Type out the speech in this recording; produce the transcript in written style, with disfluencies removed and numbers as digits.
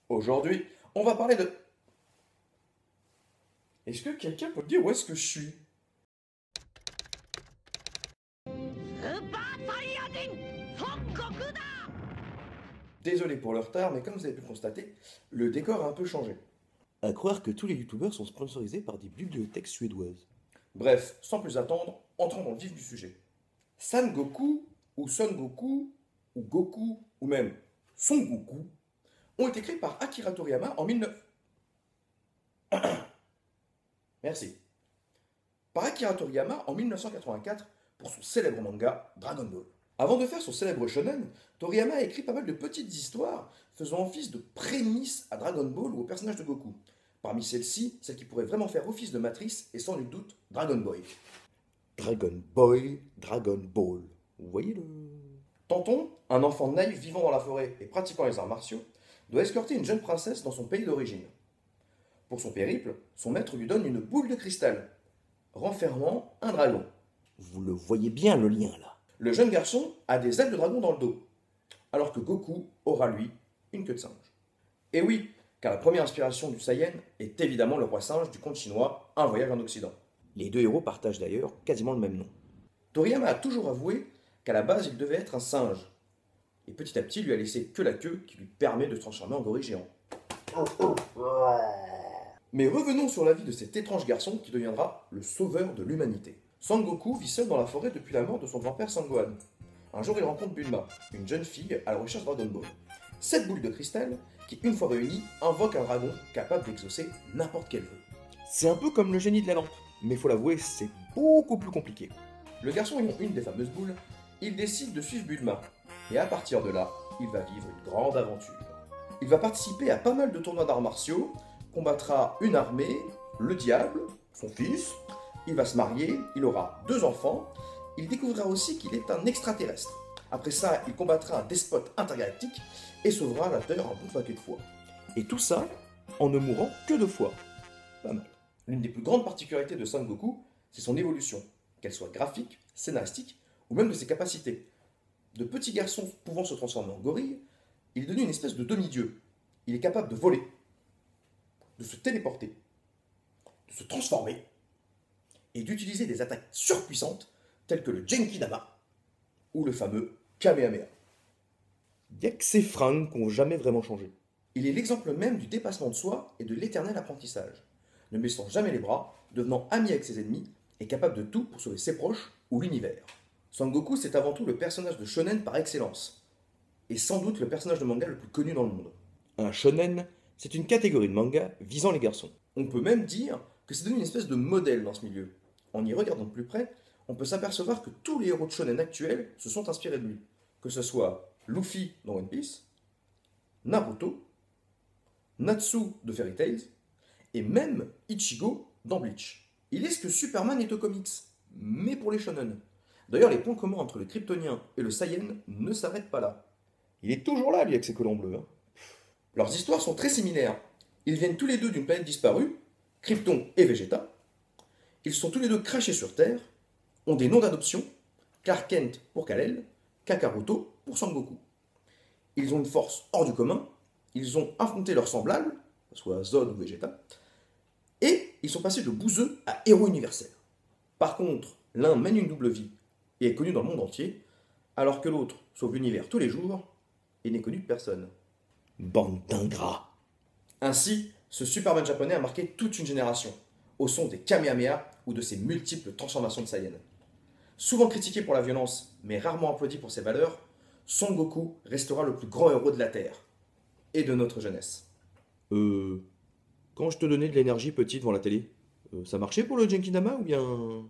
Aujourd'hui, on va parler de... Est-ce que quelqu'un peut me dire où est-ce que je suis? スーパーサイヤ人孫悟空だ。 Désolé pour le retard, mais comme vous avez pu le constater, le décor a un peu changé. À croire que tous les youtubeurs sont sponsorisés par des bibliothèques suédoises. Bref, sans plus attendre, entrons dans le vif du sujet. San Goku, ou Son Goku, ou Goku, ou même Son Goku, ont été créés par Akira Toriyama en 19... Merci. Par Akira Toriyama en 1984 pour son célèbre manga Dragon Ball. Avant de faire son célèbre shonen, Toriyama a écrit pas mal de petites histoires faisant office de prémisse à Dragon Ball ou au personnage de Goku. Parmi celles-ci, celle qui pourrait vraiment faire office de matrice est sans nul doute Dragon Boy. Dragon Boy, Dragon Ball. Vous voyez le... Tonton, un enfant naïf vivant dans la forêt et pratiquant les arts martiaux, doit escorter une jeune princesse dans son pays d'origine. Pour son périple, son maître lui donne une boule de cristal, renfermant un dragon. Vous le voyez bien le lien là. Le jeune garçon a des ailes de dragon dans le dos, alors que Goku aura lui une queue de singe. Et oui, car la première inspiration du Saiyan est évidemment le roi singe du conte chinois Un voyage en Occident. Les deux héros partagent d'ailleurs quasiment le même nom. Toriyama a toujours avoué qu'à la base il devait être un singe, et petit à petit lui a laissé que la queue qui lui permet de se transformer en gorille géant. Mais revenons sur la vie de cet étrange garçon qui deviendra le sauveur de l'humanité. Sangoku vit seul dans la forêt depuis la mort de son grand-père Sangohan. Un jour, il rencontre Bulma, une jeune fille à la recherche de Dragon Ball. Cette boule de cristal, qui une fois réunie, invoque un dragon capable d'exaucer n'importe quel vœu. C'est un peu comme le génie de la lampe, mais faut l'avouer, c'est beaucoup plus compliqué. Le garçon ayant une des fameuses boules, il décide de suivre Bulma, et à partir de là, il va vivre une grande aventure. Il va participer à pas mal de tournois d'arts martiaux, combattra une armée, le diable, son fils, il va se marier, il aura 2 enfants, il découvrira aussi qu'il est un extraterrestre. Après ça, il combattra un despote intergalactique et sauvera la Terre un bon paquet de fois. Et tout ça en ne mourant que 2 fois. Pas mal. L'une des plus grandes particularités de Son Goku, c'est son évolution, qu'elle soit graphique, scénaristique ou même de ses capacités. De petit garçon pouvant se transformer en gorille, il est devenu une espèce de demi-dieu. Il est capable de voler, de se téléporter, de se transformer et d'utiliser des attaques surpuissantes telles que le Genkidama ou le fameux Kamehameha. Y a que ces fringues qui n'ont jamais vraiment changé. Il est l'exemple même du dépassement de soi et de l'éternel apprentissage, ne baissant jamais les bras, devenant ami avec ses ennemis et capable de tout pour sauver ses proches ou l'univers. Son Goku, c'est avant tout le personnage de shonen par excellence, et sans doute le personnage de manga le plus connu dans le monde. Un shonen, c'est une catégorie de manga visant les garçons. On peut même dire que c'est devenu une espèce de modèle dans ce milieu. En y regardant de plus près, on peut s'apercevoir que tous les héros de shonen actuels se sont inspirés de lui, que ce soit Luffy dans One Piece, Naruto, Natsu de Fairy Tail, et même Ichigo dans Bleach. Il est ce que Superman est aux comics, mais pour les shonen. D'ailleurs, les points communs entre le Kryptonien et le Saiyan ne s'arrêtent pas là. Il est toujours là, lui, avec ses colons bleus. Hein. Leurs histoires sont très similaires. Ils viennent tous les deux d'une planète disparue, Krypton et Vegeta. Ils sont tous les deux crachés sur Terre, ont des noms d'adoption, Clark Kent pour Kal-El, Kakaroto pour Sangoku. Ils ont une force hors du commun, ils ont affronté leurs semblables, que ce soit Zod ou Vegeta, et ils sont passés de bouseux à héros universels. Par contre, l'un mène une double vie et est connu dans le monde entier, alors que l'autre sauve l'univers tous les jours et n'est connu de personne. Bande d'ingrats. Ainsi, ce Superman japonais a marqué toute une génération, au son des Kamehameha ou de ses multiples transformations de Saiyan. Souvent critiqué pour la violence, mais rarement applaudi pour ses valeurs, Son Goku restera le plus grand héros de la Terre et de notre jeunesse. Quand je te donnais de l'énergie petit devant la télé, ça marchait pour le Genkidama ou bien...